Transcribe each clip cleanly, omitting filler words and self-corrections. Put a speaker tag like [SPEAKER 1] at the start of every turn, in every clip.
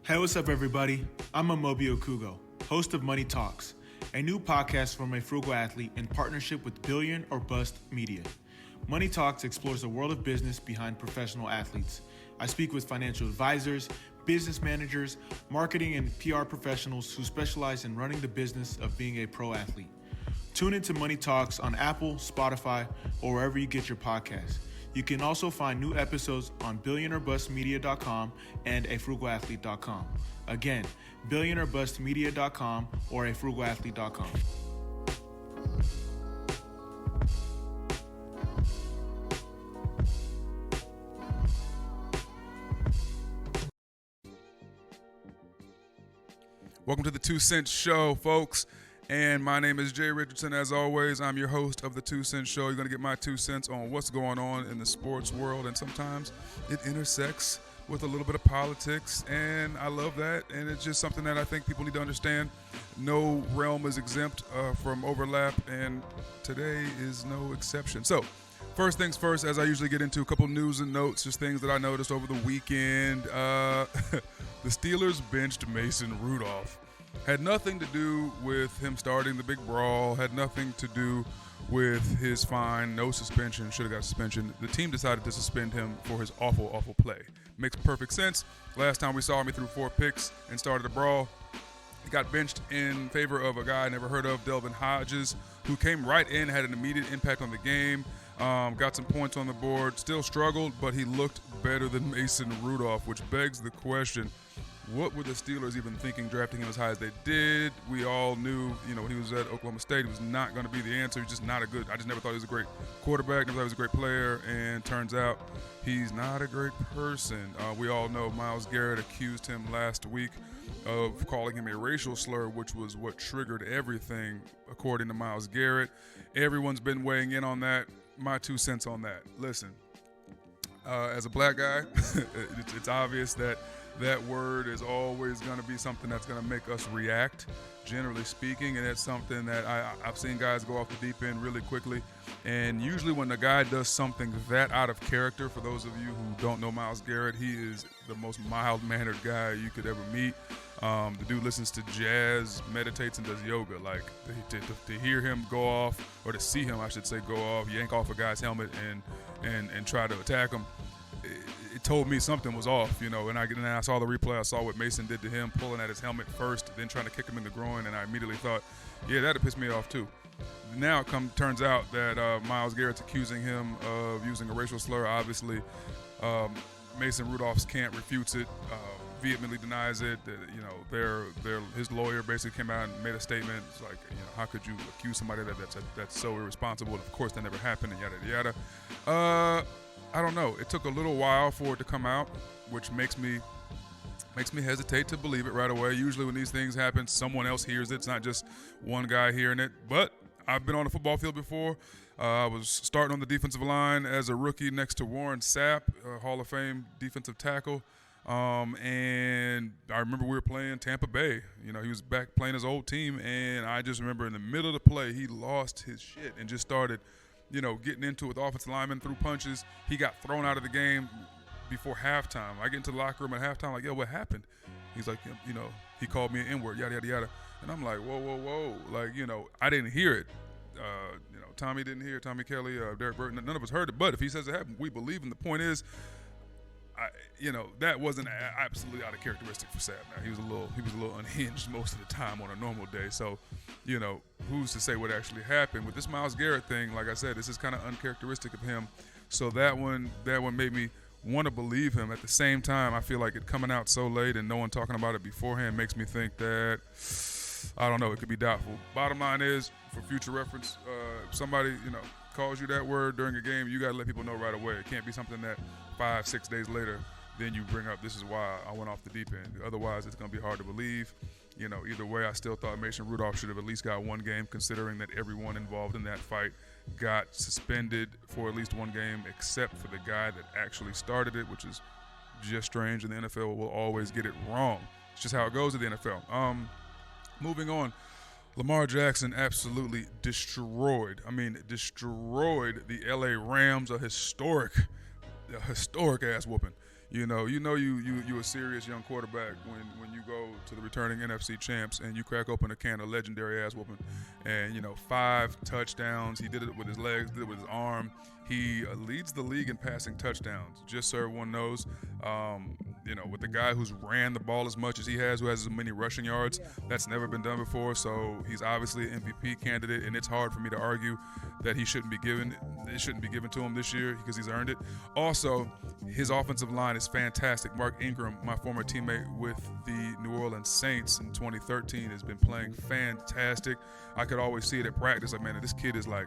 [SPEAKER 1] Hey, what's up, everybody? I'm Amobi Okugo, host of Money Talks, a new podcast from a frugal athlete in partnership with Billion or Bust Media. Money Talks explores the world of business behind professional athletes. I speak with financial advisors, business managers, marketing and PR professionals who specialize in running the business of being a pro athlete. Tune into Money Talks on Apple, Spotify, or wherever you get your podcasts. You can also find new episodes on billionourbustmedia.com and afrugalathlete.com. Again, billionourbustmedia.com or afrugalathlete.com.
[SPEAKER 2] Welcome to the 2 Cent Show, folks. And my name is Jay Richardson. As always, I'm your host of the 2 Cent Show. You're going to get my 2 cents on what's going on in the sports world, and sometimes it intersects with a little bit of politics, and I love that, and it's just something that I think people need to understand. No realm is exempt from overlap, and today is no exception. So, first things first, as I usually get into a couple news and notes, just things that I noticed over the weekend. The Steelers benched Mason Rudolph. Had nothing to do with him starting the big brawl, had nothing to do with his fine, no suspension, should have got suspension. The team decided to suspend him for his awful, awful play. Makes perfect sense. Last time we saw him, he threw 4 picks and started a brawl. He got benched in favor of a guy I never heard of, Delvin Hodges, who came right in, had an immediate impact on the game, got some points on the board, still struggled, but he looked better than Mason Rudolph, which begs the question, what were the Steelers even thinking drafting him as high as they did? We all knew, when he was at Oklahoma State, he was not going to be the answer. He's just not a good – I just never thought he was a great quarterback, never thought he was a great player, and turns out he's not a great person. We all know Myles Garrett accused him last week of calling him a racial slur, which was what triggered everything, according to Myles Garrett. Everyone's been weighing in on that. My 2 cents on that. Listen, as a black guy, it's obvious that word is always going to be something that's going to make us react, generally speaking, and it's something that I've seen guys go off the deep end really quickly. And usually when a guy does something that out of character, for those of you who don't know Myles Garrett, he is the most mild-mannered guy you could ever meet. The dude listens to jazz, meditates, and does yoga. Like, to hear him go off, or to see him, I should say, go off, yank off a guy's helmet and try to attack him, it told me something was off, and I saw the replay. I saw what Mason did to him, pulling at his helmet first, then trying to kick him in the groin, and I immediately thought, yeah, that'd piss me off too. Now it turns out that Myles Garrett's accusing him of using a racial slur. Obviously, Mason Rudolph's camp refutes it, vehemently denies it. His lawyer basically came out and made a statement. It's like, how could you accuse somebody that's so irresponsible? And of course, that never happened, and yada yada. I don't know. It took a little while for it to come out, which makes me hesitate to believe it right away. Usually when these things happen, someone else hears it. It's not just one guy hearing it. But I've been on a football field before. I was starting on the defensive line as a rookie next to Warren Sapp, Hall of Fame defensive tackle. And I remember we were playing Tampa Bay. He was back playing his old team, and I just remember in the middle of the play, he lost his shit and just started getting into it with offensive linemen, threw punches. He got thrown out of the game before halftime. I get into the locker room at halftime, like, yo, what happened? He's like, he called me an N-word, yada, yada, yada. And I'm like, whoa. Like, I didn't hear it. Tommy didn't hear it, Tommy Kelly, Derek Burton, none of us heard it. But if he says it happened, we believe him. The point is, that wasn't absolutely out of characteristic for Sapp. Now, he was a little unhinged most of the time on a normal day. So, who's to say what actually happened with this Myles Garrett thing? Like I said, this is kind of uncharacteristic of him. So that one made me want to believe him. At the same time, I feel like it coming out so late and no one talking about it beforehand makes me think that, I don't know, it could be doubtful. Bottom line is, for future reference, if somebody calls you that word during a game, you got to let people know right away. It can't be something that 5-6 days later, then you bring up, this is why I went off the deep end. Otherwise, it's going to be hard to believe. Either way, I still thought Mason Rudolph should have at least got one game, considering that everyone involved in that fight got suspended for at least one game, except for the guy that actually started it, which is just strange, and the NFL will always get it wrong. It's just how it goes at the NFL. Moving on, Lamar Jackson absolutely destroyed the LA Rams, a historic ass whooping. You a serious young quarterback when you go to the returning NFC champs and you crack open a can of legendary ass whooping, and 5 touchdowns. He did it with his legs, did it with his arm. He leads the league in passing touchdowns. Just so everyone knows, with the guy who's ran the ball as much as he has, who has as many rushing yards, that's never been done before. So he's obviously an MVP candidate, and it's hard for me to argue that it shouldn't be given to him this year because he's earned it. Also, his offensive line is fantastic. Mark Ingram, my former teammate with the New Orleans Saints in 2013, has been playing fantastic. I could always see it at practice. Like, man, this kid is like,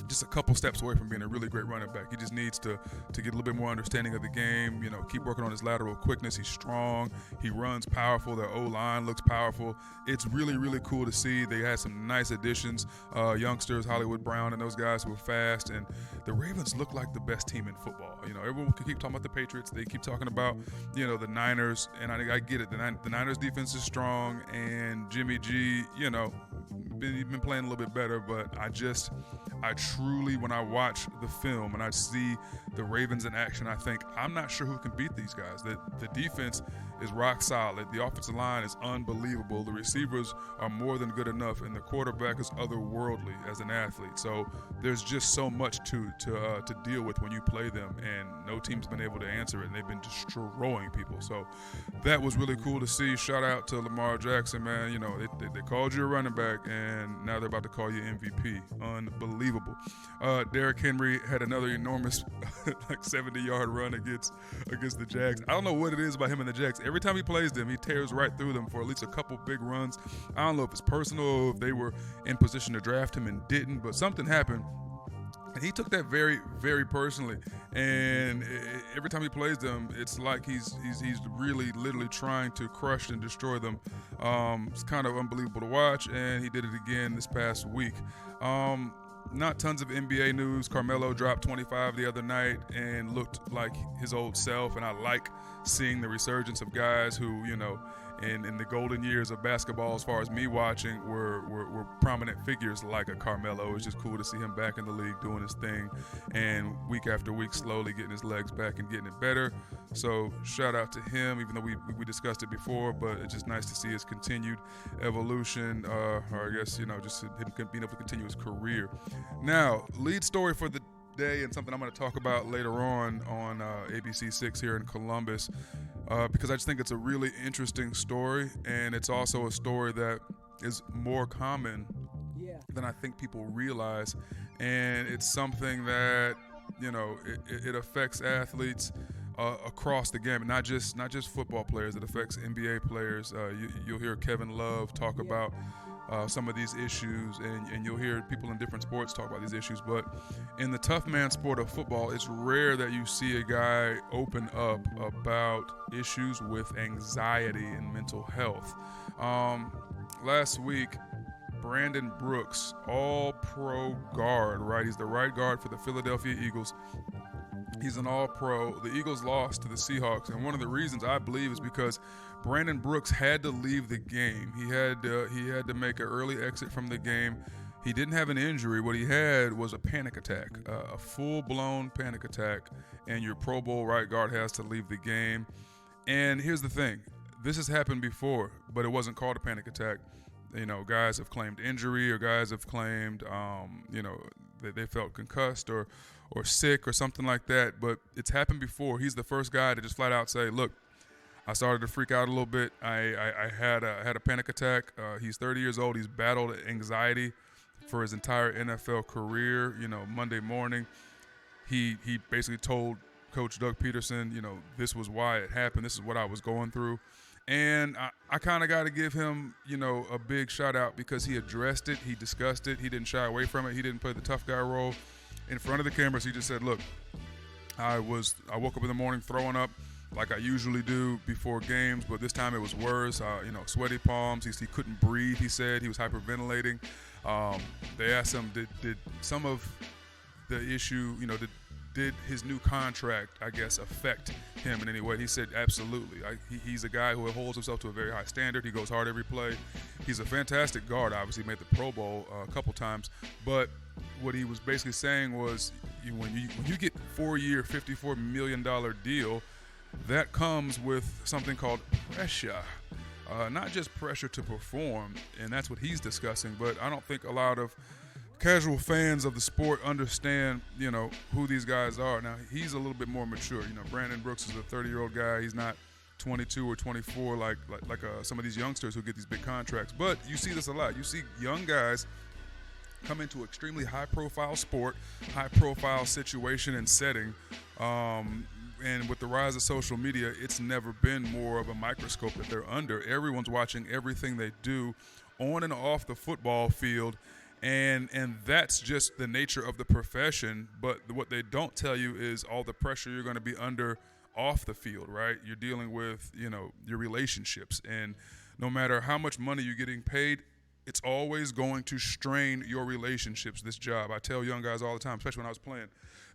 [SPEAKER 2] just a couple steps away from being a really great running back. He just needs to get a little bit more understanding of the game, keep working on his lateral quickness. He's strong. He runs powerful. Their O-line looks powerful. It's really, really cool to see. They had some nice additions, youngsters, Hollywood Brown and those guys who were fast. And the Ravens look like the best team in football. Everyone can keep talking about the Patriots. They keep talking about, the Niners. And I get it. The Niners defense is strong. And Jimmy G, been playing a little bit better. But I truly, when I watch the film and I see the Ravens in action, I think, I'm not sure who can beat these guys. The defense is rock solid. The offensive line is unbelievable. The receivers are more than good enough, and the quarterback is otherworldly as an athlete. So there's just so much to deal with when you play them, and no team's been able to answer it, and they've been destroying people. So that was really cool to see. Shout out to Lamar Jackson, man. They called you a running back, and now they're about to call you MVP. Unbelievable. Derrick Henry had another enormous 70-yard run against the Jags. I don't know what it is about him and the Jags. Every time he plays them, he tears right through them for at least a couple big runs. I don't know if it's personal or if they were in position to draft him and didn't, but something happened. And he took that very, very personally. And every time he plays them, it's like he's really literally trying to crush and destroy them. It's kind of unbelievable to watch, and he did it again this past week. Not tons of NBA news. Carmelo dropped 25 the other night and looked like his old self, and I like seeing the resurgence of guys who, in the golden years of basketball, as far as me watching, were prominent figures like a Carmelo. It's just cool to see him back in the league doing his thing, and week after week slowly getting his legs back and getting it better. So shout out to him, even though we discussed it before, but it's just nice to see his continued evolution, or I guess, just him being able to continue his career. Now, lead story for the day, and something I'm going to talk about later on ABC 6 here in Columbus, because I just think it's a really interesting story, and it's also a story that is more common than I think people realize, and it's something that it affects athletes across the gamut, not just football players. It affects NBA players. You'll hear Kevin Love talk about some of these issues, and you'll hear people in different sports talk about these issues. But in the tough man sport of football, it's rare that you see a guy open up about issues with anxiety and mental health. Last week, Brandon Brooks, all-pro guard, right? He's the right guard for the Philadelphia Eagles. He's an all-pro. The Eagles lost to the Seahawks, and one of the reasons I believe is because Brandon Brooks had to leave the game. He had to make an early exit from the game. He didn't have an injury. What he had was a panic attack, a full-blown panic attack, and your Pro Bowl right guard has to leave the game. And here's the thing. This has happened before, but it wasn't called a panic attack. Guys have claimed injury, or guys have claimed, they felt concussed or sick or something like that. But it's happened before. He's the first guy to just flat out say, look, I started to freak out a little bit. I had a panic attack. He's 30 years old. He's battled anxiety for his entire NFL career. Monday morning, he basically told Coach Doug Peterson, this was why it happened. This is what I was going through. And I kind of got to give him, a big shout out, because he addressed it. He discussed it. He didn't shy away from it. He didn't play the tough guy role in front of the cameras. He just said, look, I woke up in the morning throwing up like I usually do before games, but this time it was worse. Sweaty palms. He couldn't breathe, he said. He was hyperventilating. They asked him, did some of the issue, did his new contract, I guess, affect him in any way? He said, absolutely. He's a guy who holds himself to a very high standard. He goes hard every play. He's a fantastic guard, obviously. Made the Pro Bowl a couple times. But what he was basically saying was, when you get 4-year, $54 million deal, that comes with something called pressure. Not just pressure to perform, and that's what he's discussing, but I don't think a lot of casual fans of the sport understand, who these guys are. Now, he's a little bit more mature. Brandon Brooks is a 30-year-old guy. He's not 22 or 24 like some of these youngsters who get these big contracts. But you see this a lot. You see young guys come into an extremely high-profile sport, high-profile situation and setting, and with the rise of social media, it's never been more of a microscope that they're under. Everyone's watching everything they do on and off the football field, and that's just the nature of the profession. But what they don't tell you is all the pressure you're going to be under off the field, right? You're dealing with, your relationships, and no matter how much money you're getting paid, it's always going to strain your relationships, this job. I tell young guys all the time, especially when I was playing,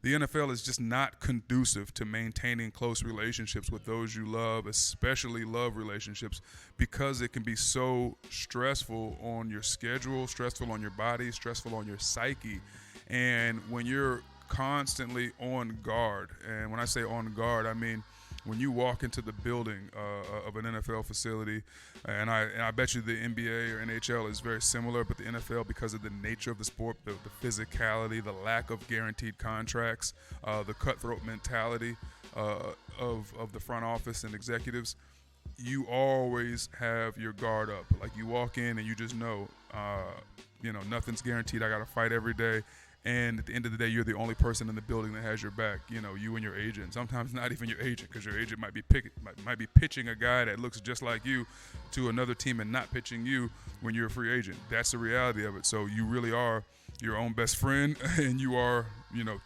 [SPEAKER 2] the NFL is just not conducive to maintaining close relationships with those you love, especially love relationships, because it can be so stressful on your schedule, stressful on your body, stressful on your psyche. And when you're constantly on guard, and when I say on guard, I mean when you walk into the building of an NFL facility, and I bet you the NBA or NHL is very similar, but the NFL, because of the nature of the sport, the physicality, the lack of guaranteed contracts, the cutthroat mentality of the front office and executives, you always have your guard up. Like, you walk in and you just know, nothing's guaranteed. I got to fight every day. And at the end of the day, you're the only person in the building that has your back. You and your agent. Sometimes not even your agent, because your agent might be pitching a guy that looks just like you to another team and not pitching you when you're a free agent. That's the reality of it. So you really are your own best friend, and you are,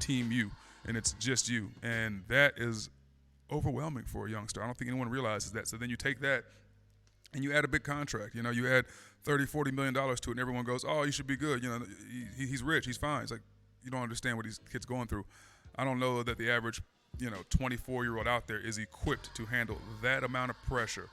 [SPEAKER 2] team you, and it's just you. And that is overwhelming for a youngster. I don't think anyone realizes that. So then you take that and you add a big contract. You add $30-40 million to it, and everyone goes, "Oh, you should be good. He's rich, he's fine." It's like, you don't understand what these kids going through. I don't know that the average, 24-year-old out there is equipped to handle that amount of pressure.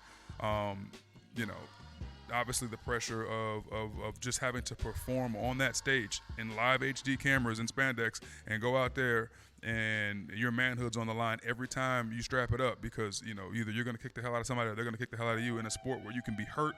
[SPEAKER 2] Obviously the pressure of just having to perform on that stage in live HD cameras and spandex and go out there, and your manhood's on the line every time you strap it up, because either you're going to kick the hell out of somebody or they're going to kick the hell out of you, in a sport where you can be hurt,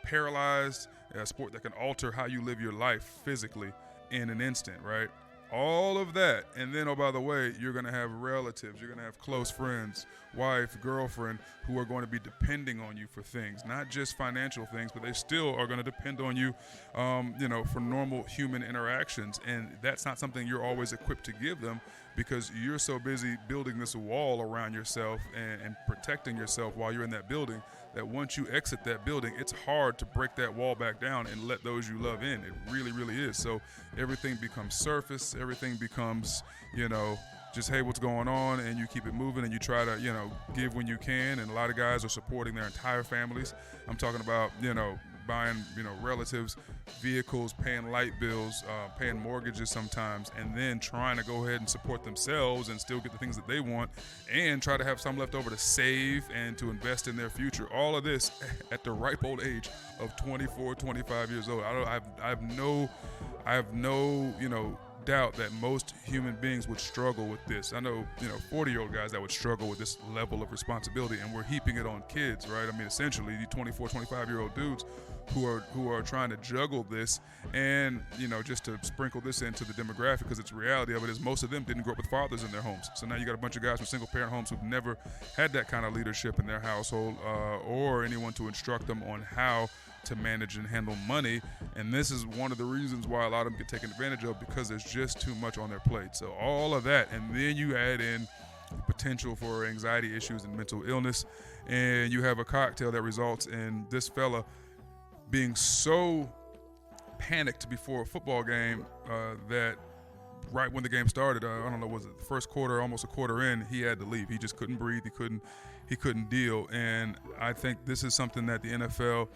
[SPEAKER 2] paralyzed, a sport that can alter how you live your life physically in an instant, right? All of that. And then, oh, by the way, you're going to have relatives, you're going to have close friends, wife, girlfriend, who are going to be depending on you for things, not just financial things, but they still are going to depend on you, for normal human interactions. And that's not something you're always equipped to give them, because you're so busy building this wall around yourself and protecting yourself while you're in that building, that once you exit that building, it's hard to break that wall back down and let those you love in. It really, really is. So everything becomes surface. Everything becomes, just, hey, what's going on? And you keep it moving, and you try to, give when you can. And a lot of guys are supporting their entire families. I'm talking about, buying, relatives, vehicles, paying light bills, paying mortgages sometimes, and then trying to go ahead and support themselves and still get the things that they want, and try to have some left over to save and to invest in their future. All of this at the ripe old age of 24, 25 years old. I have no, doubt that most human beings would struggle with this. I know, 40-year-old guys that would struggle with this level of responsibility, and we're heaping it on kids, right? I mean, essentially, the 24, 25-year-old dudes who are trying to juggle this, and, just to sprinkle this into the demographic, because it's the reality of it is most of them didn't grow up with fathers in their homes. So now you got a bunch of guys from single-parent homes who've never had that kind of leadership in their household, or anyone to instruct them on how to manage and handle money. And this is one of the reasons why a lot of them get taken advantage of, because there's just too much on their plate. So all of that, and then you add in the potential for anxiety issues and mental illness, and you have a cocktail that results in this fella being so panicked before a football game that right when the game started, I don't know, was it the first quarter, almost a quarter in, he had to leave. He just couldn't breathe. He couldn't deal. And I think this is something that the NFL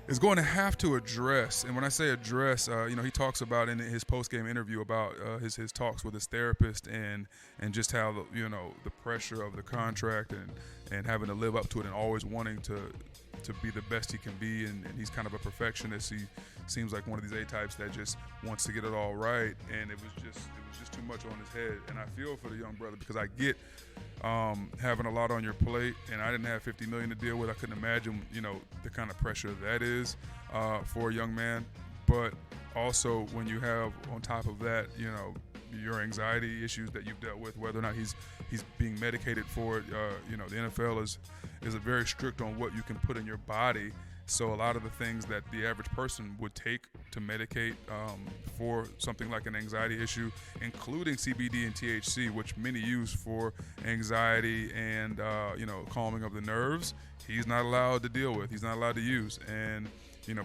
[SPEAKER 2] is going to have to address. And when I say address, he talks about in his post-game interview about his talks with his therapist, and just how the pressure of the contract and and having to live up to it and always wanting to be the best he can be, and he's kind of a perfectionist. He seems like one of these A-types that just wants to get it all right, and it was just too much on his head. And I feel for the young brother, because I get having a lot on your plate, and I didn't have $50 million to deal with. I couldn't imagine, the kind of pressure that is for a young man. But also when you have on top of that, your anxiety issues that you've dealt with, whether or not he's being medicated for it. The NFL is very strict on what you can put in your body. So a lot of the things that the average person would take to medicate for something like an anxiety issue, including CBD and THC, which many use for anxiety and calming of the nerves, he's not allowed to deal with. He's not allowed to use. And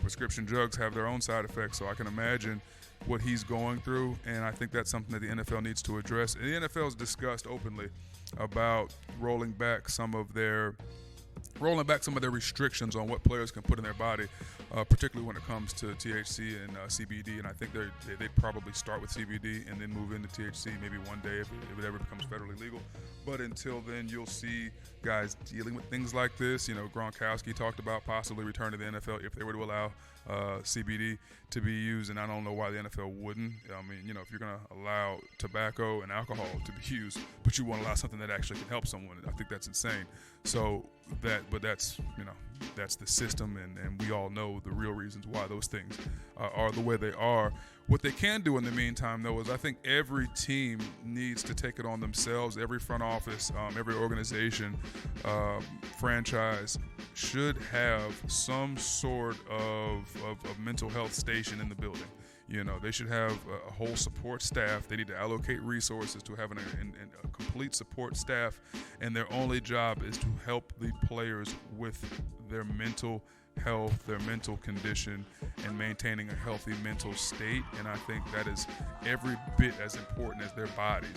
[SPEAKER 2] prescription drugs have their own side effects. So I can imagine what he's going through, and I think that's something that the NFL needs to address. And the NFL has discussed openly about rolling back some of their restrictions on what players can put in their body, particularly when it comes to THC and CBD. And I think they'd probably start with CBD and then move into THC maybe one day if it ever becomes federally legal. But until then, you'll see guys dealing with things like this. Gronkowski talked about possibly returning to the NFL if they were to allow CBD to be used, and I don't know why the NFL wouldn't. I mean, if you're going to allow tobacco and alcohol to be used, but you want to allow something that actually can help someone, I think that's insane. So that's the system, and we all know the real reasons why those things are the way they are. What they can do in the meantime, though, is I think every team needs to take it on themselves. Every front office, every organization, franchise should have some sort of mental health station in the building. They should have a whole support staff. They need to allocate resources to having a complete support staff, and their only job is to help the players with their mental health, their mental condition, and maintaining a healthy mental state. And I think that is every bit as important as their bodies.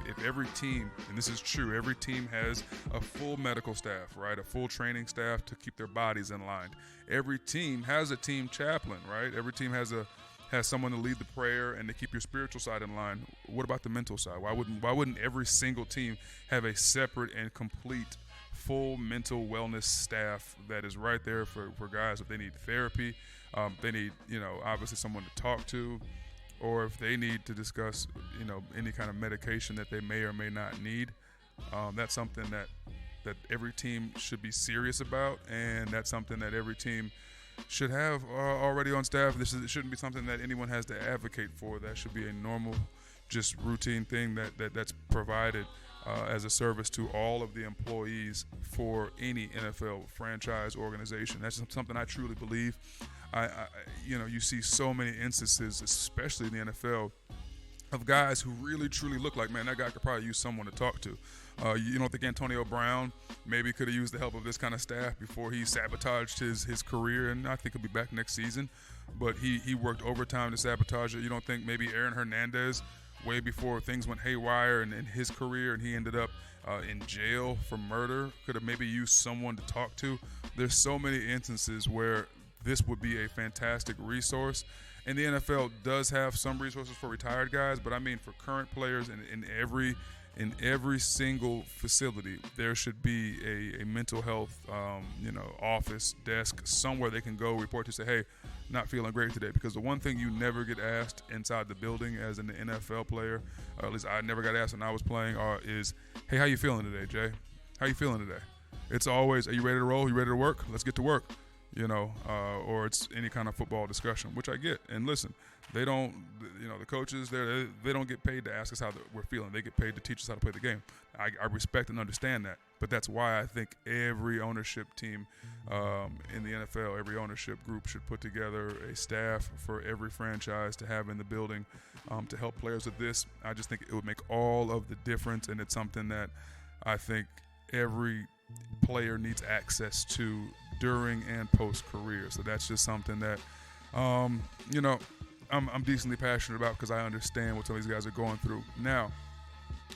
[SPEAKER 2] If every team, and this is true, every team has a full medical staff, right? A full training staff to keep their bodies in line. Every team has a team chaplain, right? Every team has someone to lead the prayer and to keep your spiritual side in line. What about the mental side? Why wouldn't every single team have a separate and complete full mental wellness staff that is right there for guys if they need therapy, they need obviously someone to talk to, or if they need to discuss any kind of medication that they may or may not need. That's something that every team should be serious about, and that's something that every team should have already on staff. It shouldn't be something that anyone has to advocate for. That should be a normal, just routine thing that's provided as a service to all of the employees for any NFL franchise organization. That's something I truly believe. You see so many instances, especially in the NFL, of guys who really truly look like, man, that guy could probably use someone to talk to. You don't think Antonio Brown maybe could have used the help of this kind of staff before he sabotaged his career? And I think he'll be back next season. But he worked overtime to sabotage it. You don't think maybe Aaron Hernandez, way before things went haywire in his career and he ended up in jail for murder, could have maybe used someone to talk to? There's so many instances where this would be a fantastic resource. And the NFL does have some resources for retired guys, but I mean for current players in every single facility, there should be a mental health office, desk, somewhere they can go report to, say, hey, not feeling great today. Because the one thing you never get asked inside the building as an NFL player, or at least I never got asked when I was playing, is, hey, how you feeling today, Jay? How you feeling today? It's always, are you ready to roll? You ready to work? Let's get to work. Or it's any kind of football discussion, which I get. And listen, they don't, the coaches there, they don't get paid to ask us how we're feeling. They get paid to teach us how to play the game. I respect and understand that. But that's why I think every ownership team in the NFL, every ownership group should put together a staff for every franchise to have in the building to help players with this. I just think it would make all of the difference, and it's something that I think every player needs access to during and post-career. So that's just something that, I'm decently passionate about because I understand what some of these guys are going through. Now,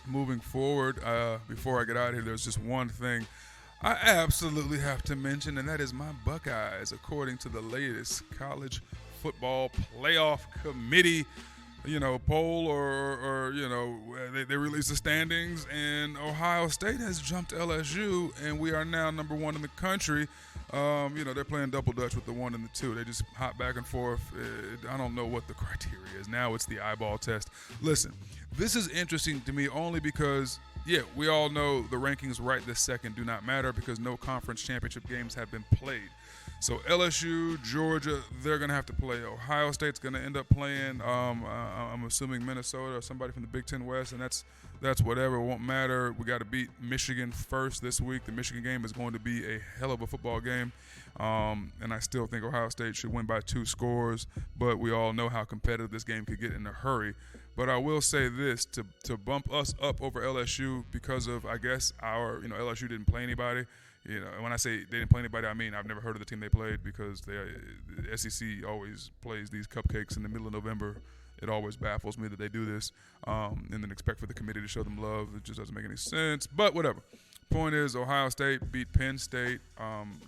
[SPEAKER 2] moving forward, before I get out of here, there's just one thing I absolutely have to mention, and that is my Buckeyes. According to the latest college football playoff committee poll or they release the standings, and Ohio State has jumped LSU, and we are now number one in the country. They're playing double dutch with the 1 and the 2. They just hop back and forth. I don't know what the criteria is. Now it's the eyeball test. Listen, this is interesting to me only because, we all know the rankings right this second do not matter because no conference championship games have been played. So LSU, Georgia, they're going to have to play. Ohio State's going to end up playing, I'm assuming Minnesota or somebody from the Big Ten West, and that's whatever. It won't matter. We got to beat Michigan first this week. The Michigan game is going to be a hell of a football game, and I still think Ohio State should win by 2 scores, but we all know how competitive this game could get in a hurry. But I will say this, to bump us up over LSU because of, I guess, LSU didn't play anybody. And when I say they didn't play anybody, I mean I've never heard of the team they played because the SEC always plays these cupcakes in the middle of November. It always baffles me that they do this and then expect for the committee to show them love. It just doesn't make any sense. But whatever. Point is, Ohio State beat Penn State,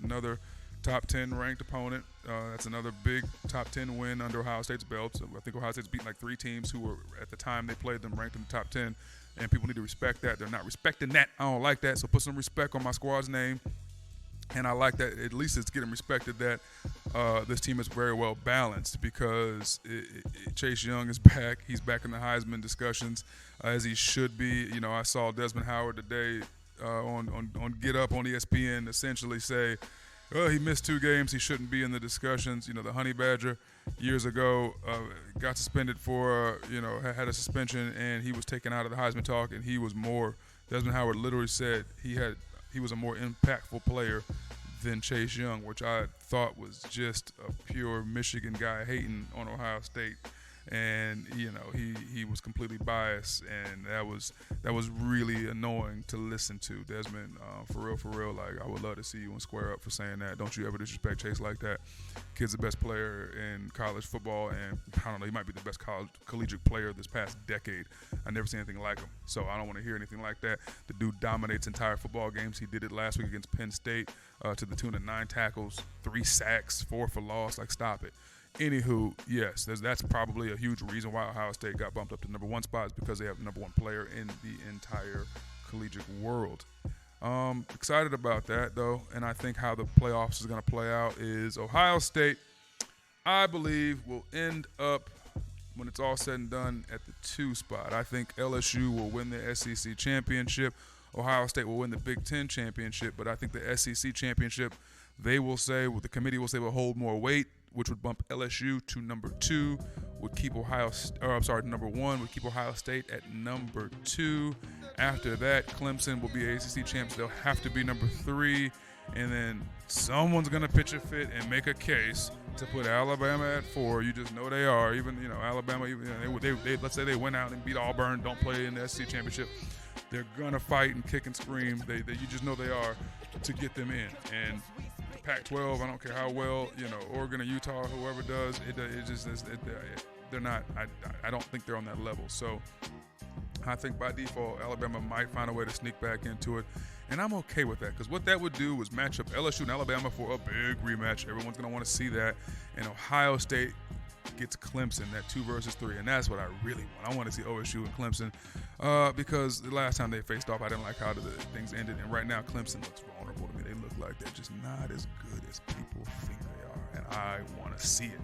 [SPEAKER 2] another top 10 ranked opponent. That's another big top 10 win under Ohio State's belt. So I think Ohio State's beaten like 3 teams who were, at the time they played them, ranked in the top 10. And people need to respect that. They're not respecting that. I don't like that. So put some respect on my squad's name. And I like that at least it's getting respected that this team is very well balanced because Chase Young is back. He's back in the Heisman discussions as he should be. I saw Desmond Howard today on Get Up on ESPN essentially say, he missed 2 games. He shouldn't be in the discussions. The Honey Badger years ago got suspended for, had a suspension, and he was taken out of the Heisman talk, and he was more – Desmond Howard literally said he was a more impactful player than Chase Young, which I thought was just a pure Michigan guy hating on Ohio State. And he was completely biased, and that was really annoying to listen to. Desmond, for real, like I would love to see you and square up for saying that. Don't you ever disrespect Chase like that. Kid's the best player in college football, and I don't know, he might be the best collegiate player this past decade. I never seen anything like him, so I don't want to hear anything like that. The dude dominates entire football games. He did it last week against Penn State to the tune of 9 tackles, 3 sacks, 4 for loss. Like, stop it. Anywho, yes, that's probably a huge reason why Ohio State got bumped up to number 1 spot is because they have the number 1 player in the entire collegiate world. Excited about that, though, and I think how the playoffs is going to play out is Ohio State, I believe, will end up, when it's all said and done, at the 2 spot. I think LSU will win the SEC championship. Ohio State will win the Big Ten championship, but I think the SEC championship, the committee will say will hold more weight, which would bump LSU to number 2, would keep number 1, would keep Ohio State at number 2. After that, Clemson will be ACC champs. They'll have to be number 3, and then someone's going to pitch a fit and make a case to put Alabama at 4. You just know they are. Even, Alabama, they let's say they went out and beat Auburn, don't play in the SEC championship. They're going to fight and kick and scream. You just know they are to get them in. And Pac-12, I don't care how well, Oregon or Utah, whoever does, they're not, I don't think they're on that level. So I think by default, Alabama might find a way to sneak back into it. And I'm okay with that because what that would do was match up LSU and Alabama for a big rematch. Everyone's going to want to see that. And Ohio State gets Clemson, that 2 versus 3. And that's what I really want. I want to see OSU and Clemson because the last time they faced off, I didn't like how the things ended. And right now, Clemson looks vulnerable to me. They look like they're just not as good as people think they are. And I want to see it.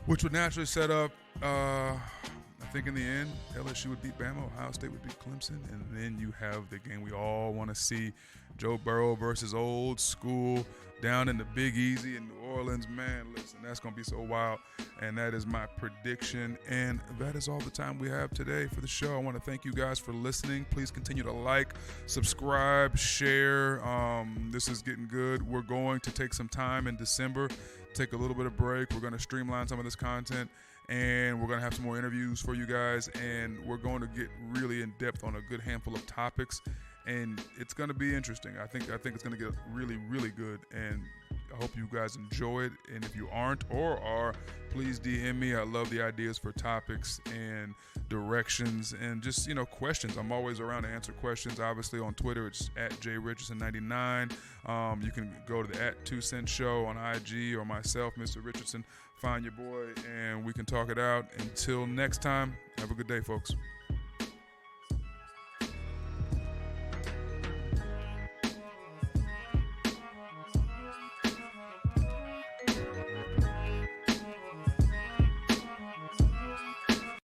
[SPEAKER 2] Which would naturally set up, I think in the end, LSU would beat Bama, Ohio State would beat Clemson, and then you have the game we all want to see, Joe Burrow versus old school down in the Big Easy in New Orleans. Man, listen, that's going to be so wild, and that is my prediction, and that is all the time we have today for the show. I want to thank you guys for listening. Please continue to like, subscribe, share. This is getting good. We're going to take some time in December, take a little bit of break. We're going to streamline some of this content, and we're going to have some more interviews for you guys, and we're going to get really in depth on a good handful of topics, and it's going to be interesting. I think it's going to get really, really good, and I hope you guys enjoy it. And if you aren't or are, please DM me. I love the ideas for topics and directions and just, questions. I'm always around to answer questions. Obviously on Twitter, it's at jrichardson99. You can go to the at 2 Cent Show on IG or myself, Mr. Richardson. Find your boy and we can talk it out. Until next time, have a good day, folks.